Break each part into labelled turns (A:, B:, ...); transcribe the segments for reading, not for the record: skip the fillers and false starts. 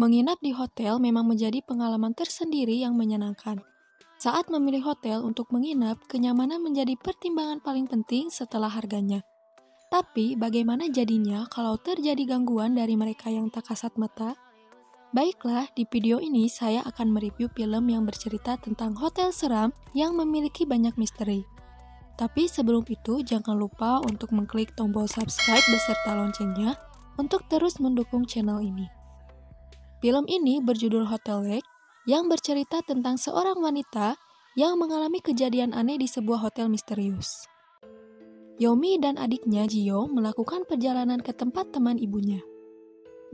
A: Menginap di hotel memang menjadi pengalaman tersendiri yang menyenangkan. Saat memilih hotel untuk menginap, kenyamanan menjadi pertimbangan paling penting setelah harganya. Tapi, bagaimana jadinya kalau terjadi gangguan dari mereka yang tak kasat mata? Baiklah, di video ini saya akan mereview film yang bercerita tentang hotel seram yang memiliki banyak misteri. Tapi sebelum itu, jangan lupa untuk mengklik tombol subscribe beserta loncengnya untuk terus mendukung channel ini. Film ini berjudul Hotel Lake yang bercerita tentang seorang wanita yang mengalami kejadian aneh di sebuah hotel misterius. Yomi dan adiknya Jio melakukan perjalanan ke tempat teman ibunya.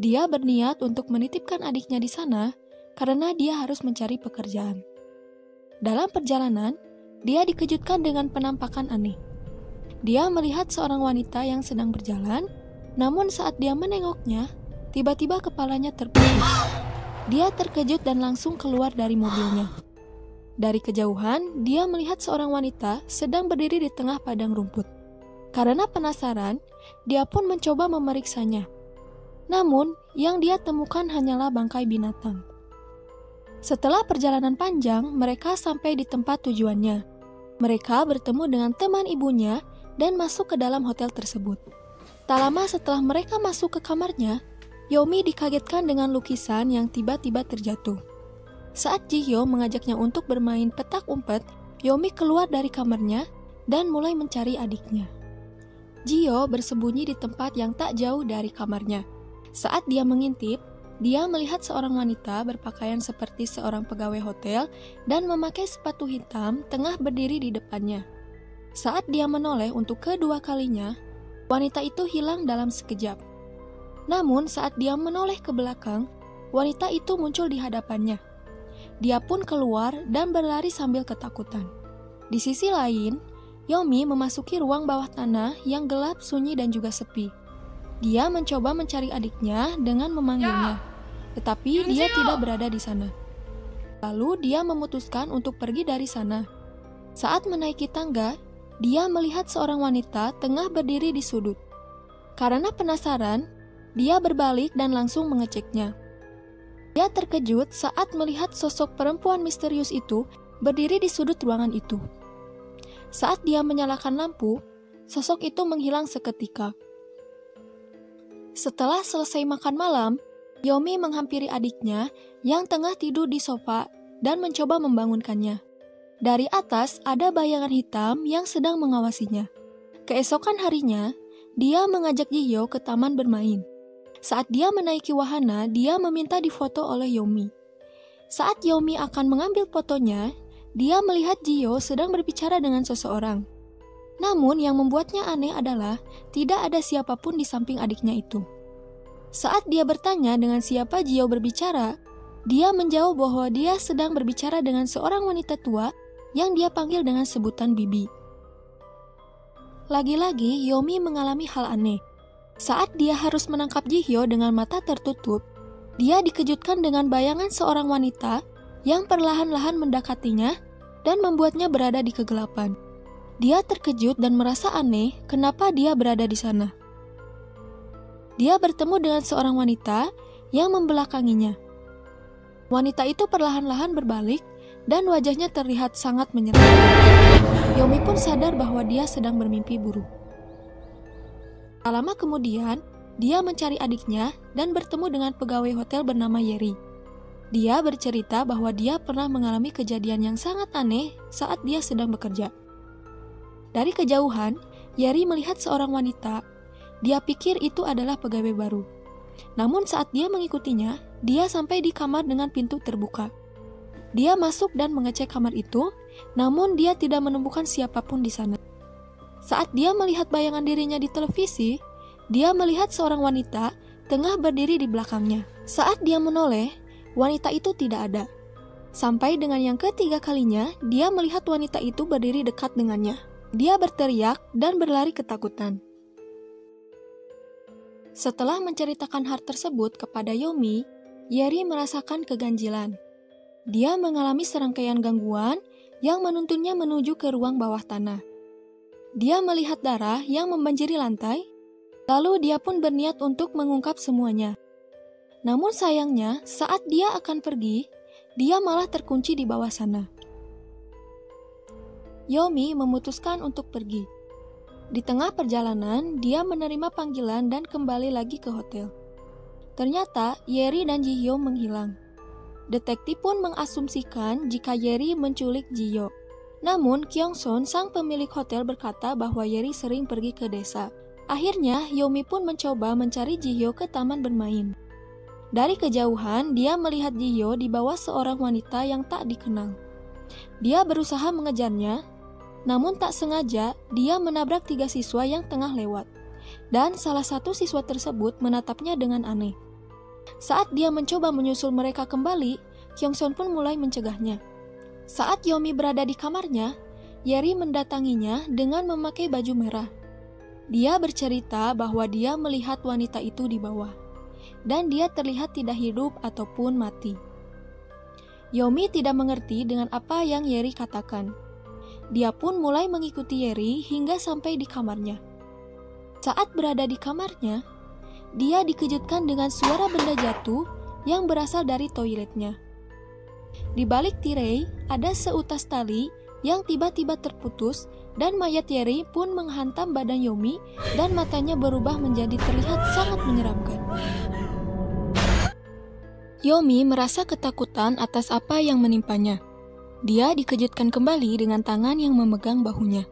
A: Dia berniat untuk menitipkan adiknya di sana karena dia harus mencari pekerjaan. Dalam perjalanan, dia dikejutkan dengan penampakan aneh. Dia melihat seorang wanita yang sedang berjalan, namun saat dia menengoknya, tiba-tiba kepalanya terputus. Dia terkejut dan langsung keluar dari mobilnya. Dari kejauhan, dia melihat seorang wanita sedang berdiri di tengah padang rumput. Karena penasaran, dia pun mencoba memeriksanya. Namun, yang dia temukan hanyalah bangkai binatang. Setelah perjalanan panjang, mereka sampai di tempat tujuannya. Mereka bertemu dengan teman ibunya dan masuk ke dalam hotel tersebut. Tak lama setelah mereka masuk ke kamarnya, Yomi dikagetkan dengan lukisan yang tiba-tiba terjatuh. Saat Jihyo mengajaknya untuk bermain petak umpet, Yomi keluar dari kamarnya dan mulai mencari adiknya. Jihyo bersembunyi di tempat yang tak jauh dari kamarnya. Saat dia mengintip, dia melihat seorang wanita berpakaian seperti seorang pegawai hotel dan memakai sepatu hitam tengah berdiri di depannya. Saat dia menoleh untuk kedua kalinya, wanita itu hilang dalam sekejap. Namun saat dia menoleh ke belakang, wanita itu muncul di hadapannya. Dia pun keluar dan berlari sambil ketakutan. Di sisi lain, Yomi memasuki ruang bawah tanah yang gelap, sunyi dan juga sepi. Dia mencoba mencari adiknya dengan memanggilnya, tetapi dia tidak berada di sana. Lalu dia memutuskan untuk pergi dari sana. Saat menaiki tangga, dia melihat seorang wanita tengah berdiri di sudut. Karena penasaran, dia berbalik dan langsung mengeceknya. Dia terkejut saat melihat sosok perempuan misterius itu berdiri di sudut ruangan itu. Saat dia menyalakan lampu, sosok itu menghilang seketika. Setelah selesai makan malam, Yomi menghampiri adiknya yang tengah tidur di sofa dan mencoba membangunkannya. Dari atas ada bayangan hitam yang sedang mengawasinya. Keesokan harinya, dia mengajak Jihyo ke taman bermain. Saat dia menaiki wahana, dia meminta difoto oleh Yomi. Saat Yomi akan mengambil fotonya, dia melihat Jihyo sedang berbicara dengan seseorang. Namun yang membuatnya aneh adalah tidak ada siapapun di samping adiknya itu. Saat dia bertanya dengan siapa Jihyo berbicara, dia menjawab bahwa dia sedang berbicara dengan seorang wanita tua yang dia panggil dengan sebutan Bibi. Lagi-lagi Yomi mengalami hal aneh. Saat dia harus menangkap Jihyo dengan mata tertutup, dia dikejutkan dengan bayangan seorang wanita yang perlahan-lahan mendekatinya dan membuatnya berada di kegelapan. Dia terkejut dan merasa aneh kenapa dia berada di sana. Dia bertemu dengan seorang wanita yang membelakanginya. Wanita itu perlahan-lahan berbalik dan wajahnya terlihat sangat menyeramkan. Yomi pun sadar bahwa dia sedang bermimpi buruk. Tak lama kemudian, dia mencari adiknya dan bertemu dengan pegawai hotel bernama Yeri. Dia bercerita bahwa dia pernah mengalami kejadian yang sangat aneh saat dia sedang bekerja. Dari kejauhan, Yeri melihat seorang wanita. Dia pikir itu adalah pegawai baru. Namun saat dia mengikutinya, dia sampai di kamar dengan pintu terbuka. Dia masuk dan mengecek kamar itu, namun dia tidak menemukan siapapun di sana. Saat dia melihat bayangan dirinya di televisi, dia melihat seorang wanita tengah berdiri di belakangnya. Saat dia menoleh, wanita itu tidak ada. Sampai dengan yang ketiga kalinya, dia melihat wanita itu berdiri dekat dengannya. Dia berteriak dan berlari ketakutan. Setelah menceritakan hal tersebut kepada Yomi, Yeri merasakan keganjilan. Dia mengalami serangkaian gangguan yang menuntunnya menuju ke ruang bawah tanah. Dia melihat darah yang membanjiri lantai, lalu dia pun berniat untuk mengungkap semuanya. Namun sayangnya, saat dia akan pergi, dia malah terkunci di bawah sana. Yomi memutuskan untuk pergi. Di tengah perjalanan, dia menerima panggilan dan kembali lagi ke hotel. Ternyata, Yeri dan Ji-hyo menghilang. Detektif pun mengasumsikan jika Yeri menculik Ji-hyo. Namun, Kyung-sun, sang pemilik hotel, berkata bahwa Yeri sering pergi ke desa. Akhirnya, Yomi pun mencoba mencari Ji-hyo ke taman bermain. Dari kejauhan, dia melihat Ji-hyo di bawah seorang wanita yang tak dikenal. Dia berusaha mengejarnya, namun tak sengaja dia menabrak 3 siswa yang tengah lewat. Dan salah satu siswa tersebut menatapnya dengan aneh. Saat dia mencoba menyusul mereka kembali, Kyung-sun pun mulai mencegahnya. Saat Yomi berada di kamarnya, Yeri mendatanginya dengan memakai baju merah. Dia bercerita bahwa dia melihat wanita itu di bawah, dan dia terlihat tidak hidup ataupun mati. Yomi tidak mengerti dengan apa yang Yeri katakan. Dia pun mulai mengikuti Yeri hingga sampai di kamarnya. Saat berada di kamarnya, dia dikejutkan dengan suara benda jatuh yang berasal dari toiletnya. Di balik tirai, ada seutas tali yang tiba-tiba terputus dan mayat Yeri pun menghantam badan Yomi dan matanya berubah menjadi terlihat sangat menyeramkan. Yomi merasa ketakutan atas apa yang menimpanya. Dia dikejutkan kembali dengan tangan yang memegang bahunya.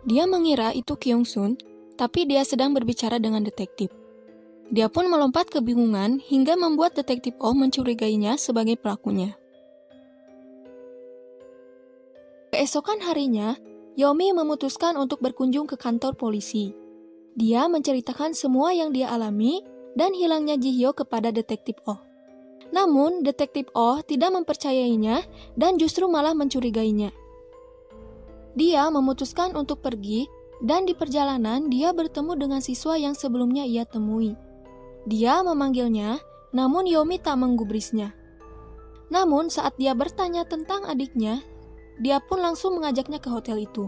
A: Dia mengira itu Kyung-sun, tapi dia sedang berbicara dengan detektif. Dia pun melompat kebingungan hingga membuat detektif Oh mencurigainya sebagai pelakunya. Keesokan harinya, Yomi memutuskan untuk berkunjung ke kantor polisi. Dia menceritakan semua yang dia alami dan hilangnya Ji-hyo kepada detektif Oh. Namun, detektif Oh tidak mempercayainya dan justru malah mencurigainya. Dia memutuskan untuk pergi dan di perjalanan dia bertemu dengan siswa yang sebelumnya ia temui. Dia memanggilnya, namun Yomi tak menggubrisnya. Namun, saat dia bertanya tentang adiknya, dia pun langsung mengajaknya ke hotel itu.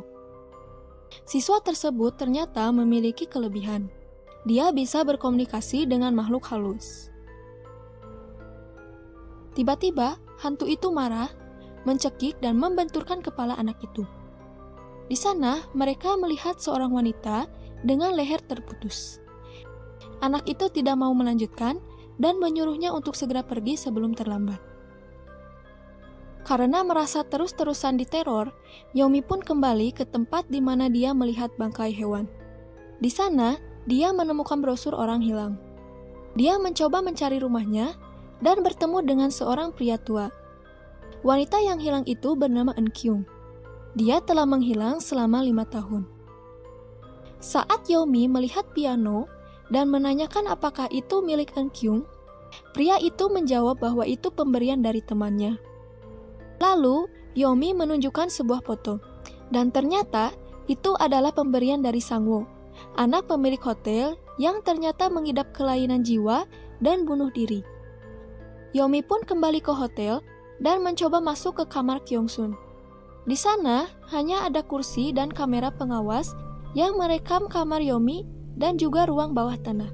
A: Siswa tersebut ternyata memiliki kelebihan. Dia bisa berkomunikasi dengan makhluk halus. Tiba-tiba, hantu itu marah, mencekik dan membenturkan kepala anak itu. Di sana, mereka melihat seorang wanita dengan leher terputus. Anak itu tidak mau melanjutkan dan menyuruhnya untuk segera pergi sebelum terlambat. Karena merasa terus-terusan diteror, Yomi pun kembali ke tempat di mana dia melihat bangkai hewan. Di sana, dia menemukan brosur orang hilang. Dia mencoba mencari rumahnya dan bertemu dengan seorang pria tua. Wanita yang hilang itu bernama Eun-kyung. Dia telah menghilang selama 5 tahun. Saat Yomi melihat piano dan menanyakan apakah itu milik Eun-kyung, pria itu menjawab bahwa itu pemberian dari temannya. Lalu, Yomi menunjukkan sebuah foto, dan ternyata itu adalah pemberian dari Sang-woo, anak pemilik hotel yang ternyata mengidap kelainan jiwa dan bunuh diri. Yomi pun kembali ke hotel dan mencoba masuk ke kamar Kyung-sun. Di sana hanya ada kursi dan kamera pengawas yang merekam kamar Yomi dan juga ruang bawah tanah.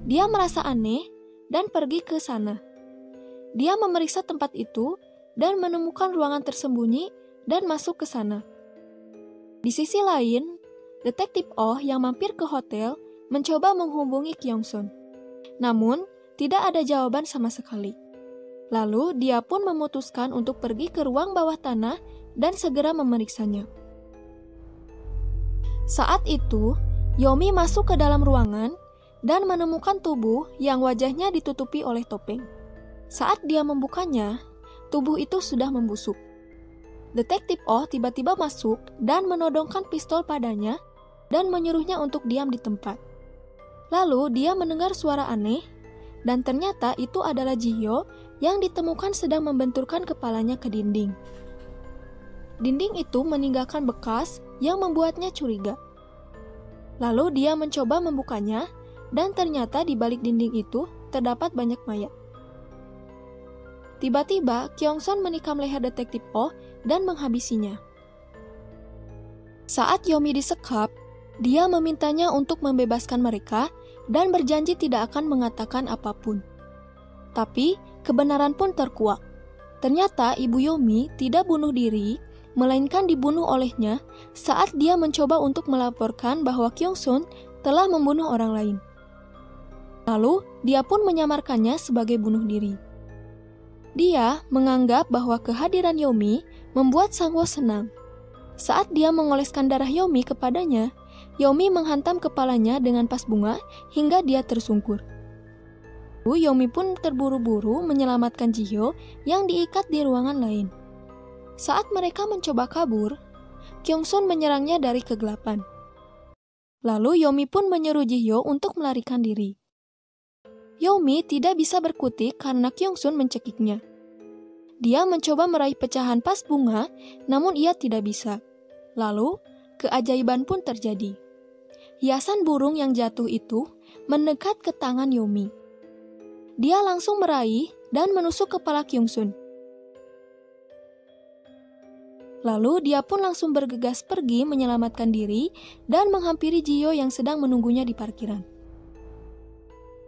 A: Dia merasa aneh dan pergi ke sana. Dia memeriksa tempat itu dan menemukan ruangan tersembunyi dan masuk ke sana. Di sisi lain, detektif Oh yang mampir ke hotel mencoba menghubungi Kyung-sun. Namun, tidak ada jawaban sama sekali. Lalu, dia pun memutuskan untuk pergi ke ruang bawah tanah dan segera memeriksanya. Saat itu, Yomi masuk ke dalam ruangan dan menemukan tubuh yang wajahnya ditutupi oleh topeng. Saat dia membukanya, tubuh itu sudah membusuk. Detektif Oh tiba-tiba masuk dan menodongkan pistol padanya dan menyuruhnya untuk diam di tempat. Lalu dia mendengar suara aneh, dan ternyata itu adalah Ji-hyo yang ditemukan sedang membenturkan kepalanya ke dinding. Dinding itu meninggalkan bekas yang membuatnya curiga. Lalu dia mencoba membukanya, dan ternyata di balik dinding itu terdapat banyak mayat. Tiba-tiba, Kyung-sun menikam leher detektif Oh dan menghabisinya. Saat Yomi disekap, dia memintanya untuk membebaskan mereka dan berjanji tidak akan mengatakan apapun. Tapi, kebenaran pun terkuak. Ternyata Ibu Yomi tidak bunuh diri, melainkan dibunuh olehnya saat dia mencoba untuk melaporkan bahwa Kyungsun telah membunuh orang lain. Lalu, dia pun menyamarkannya sebagai bunuh diri. Dia menganggap bahwa kehadiran Yomi membuat Sangwoo senang. Saat dia mengoleskan darah Yomi kepadanya, Yomi menghantam kepalanya dengan pas bunga hingga dia tersungkur. Yomi pun terburu-buru menyelamatkan Ji-hyo yang diikat di ruangan lain. Saat mereka mencoba kabur, Kyungsun menyerangnya dari kegelapan. Lalu Yomi pun menyuruh Ji-hyo untuk melarikan diri. Yomi tidak bisa berkutik karena Kyungsun mencekiknya. Dia mencoba meraih pecahan pas bunga, namun ia tidak bisa. Lalu, keajaiban pun terjadi. Hiasan burung yang jatuh itu mendekat ke tangan Yomi. Dia langsung meraih dan menusuk kepala Kyungsun. Lalu dia pun langsung bergegas pergi menyelamatkan diri dan menghampiri Ji-hyo yang sedang menunggunya di parkiran.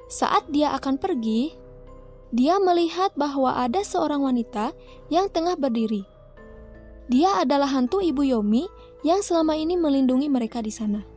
A: Saat dia akan pergi, dia melihat bahwa ada seorang wanita yang tengah berdiri. Dia adalah hantu Ibu Yomi yang selama ini melindungi mereka di sana.